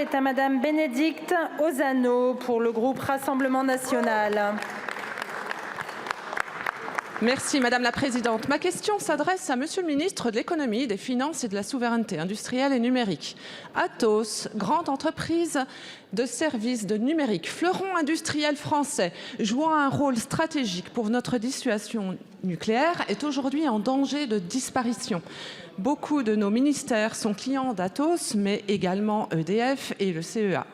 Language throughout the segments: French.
est à Madame Bénédicte Ozano pour le groupe Rassemblement national. Merci Madame la Présidente. Ma question s'adresse à Monsieur le Ministre de l'Économie, des Finances et de la Souveraineté industrielle et numérique. Atos, grande entreprise de services de numérique, fleuron industriel français, jouant un rôle stratégique pour notre dissuasion nucléaire, est aujourd'hui en danger de disparition. Beaucoup de nos ministères sont clients d'Atos, mais également EDF et le CEA.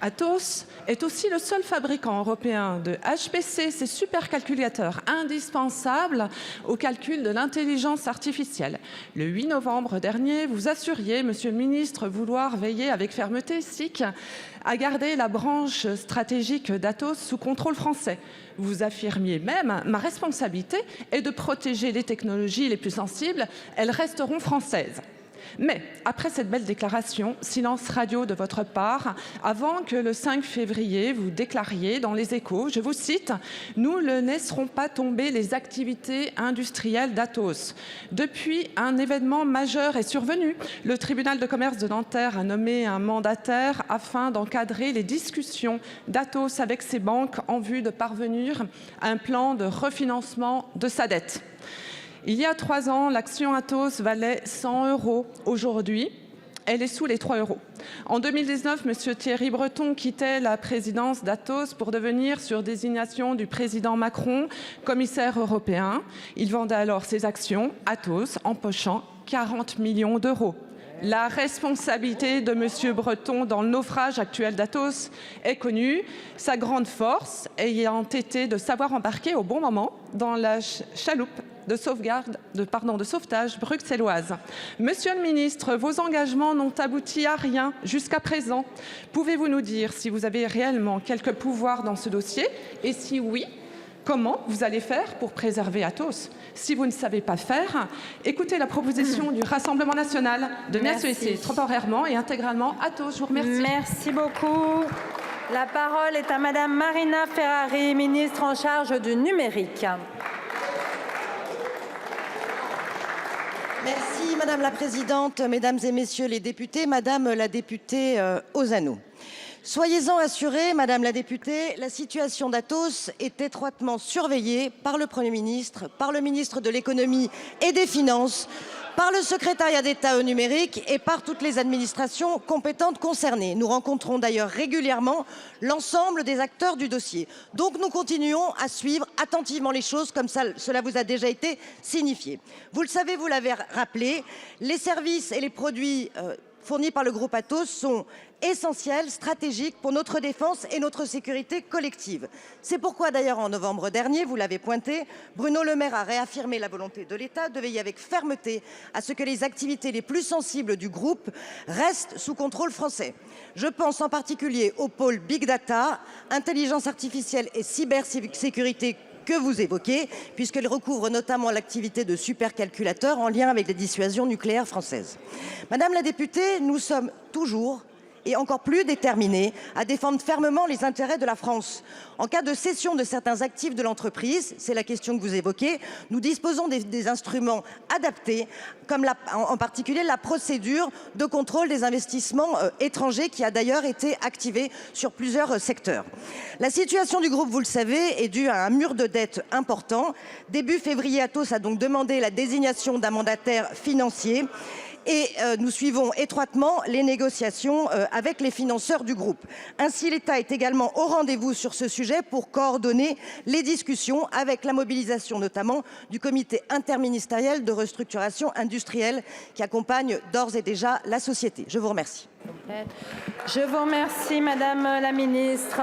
Atos est aussi le seul fabricant européen de HPC, ces supercalculateurs indispensables au calcul de l'intelligence artificielle. Le 8 novembre dernier, vous assuriez, Monsieur le Ministre, vouloir veiller avec fermeté SIC à garder la branche stratégique d'Atos sous contrôle français. Vous affirmiez même « Ma responsabilité est de protéger les technologies les plus sensibles, elles resteront françaises ». Mais après cette belle déclaration, silence radio de votre part, avant que le 5 février, vous déclariez dans les Échos, je vous cite, « Nous ne laisserons pas tomber les activités industrielles d'Atos ». Depuis, un événement majeur est survenu. Le tribunal de commerce de Nanterre a nommé un mandataire afin d'encadrer les discussions d'Atos avec ses banques en vue de parvenir à un plan de refinancement de sa dette. Il y a 3 ans, l'action Atos valait 100 €. Aujourd'hui, elle est sous les 3 €. En 2019, M. Thierry Breton quittait la présidence d'Atos pour devenir, sur désignation du président Macron, commissaire européen. Il vendait alors ses actions, Atos, empochant 40 millions d'euros. La responsabilité de M. Breton dans le naufrage actuel d'Atos est connue, sa grande force ayant été de savoir embarquer au bon moment dans la chaloupe de sauvetage bruxelloise. Monsieur le ministre, vos engagements n'ont abouti à rien jusqu'à présent. Pouvez-vous nous dire si vous avez réellement quelques pouvoirs dans ce dossier? Et si oui, comment vous allez faire pour préserver Atos? Si vous ne savez pas faire, écoutez la proposition du Rassemblement national de nationaliser temporairement et intégralement Atos. Je vous remercie. Merci beaucoup. La parole est à Madame Marina Ferrari, ministre en charge du numérique. Merci Madame la Présidente, Mesdames et Messieurs les députés, Madame la députée Ozano. Soyez-en assurée, Madame la députée, la situation d'Atos est étroitement surveillée par le Premier ministre, par le ministre de l'Économie et des Finances, par le secrétariat d'État au numérique et par toutes les administrations compétentes concernées. Nous rencontrons d'ailleurs régulièrement l'ensemble des acteurs du dossier. Donc nous continuons à suivre attentivement les choses comme cela vous a déjà été signifié. Vous le savez, vous l'avez rappelé, les services et les produits fournis par le groupe Atos sont essentiels, stratégiques pour notre défense et notre sécurité collective. C'est pourquoi d'ailleurs en novembre dernier, vous l'avez pointé, Bruno Le Maire a réaffirmé la volonté de l'État de veiller avec fermeté à ce que les activités les plus sensibles du groupe restent sous contrôle français. Je pense en particulier au pôle Big Data, intelligence artificielle et cybersécurité que vous évoquez, puisqu'elle recouvre notamment l'activité de supercalculateurs en lien avec les dissuasions nucléaires françaises. Madame la députée, nous sommes toujours et encore plus déterminés à défendre fermement les intérêts de la France. En cas de cession de certains actifs de l'entreprise, c'est la question que vous évoquez, nous disposons des instruments adaptés, comme en particulier la procédure de contrôle des investissements étrangers qui a d'ailleurs été activée sur plusieurs secteurs. La situation du groupe, vous le savez, est due à un mur de dette important. Début février, Atos a donc demandé la désignation d'un mandataire financier. Et nous suivons étroitement les négociations avec les financeurs du groupe. Ainsi, l'État est également au rendez-vous sur ce sujet pour coordonner les discussions avec la mobilisation notamment du comité interministériel de restructuration industrielle qui accompagne d'ores et déjà la société. Je vous remercie. Je vous remercie, Madame la Ministre.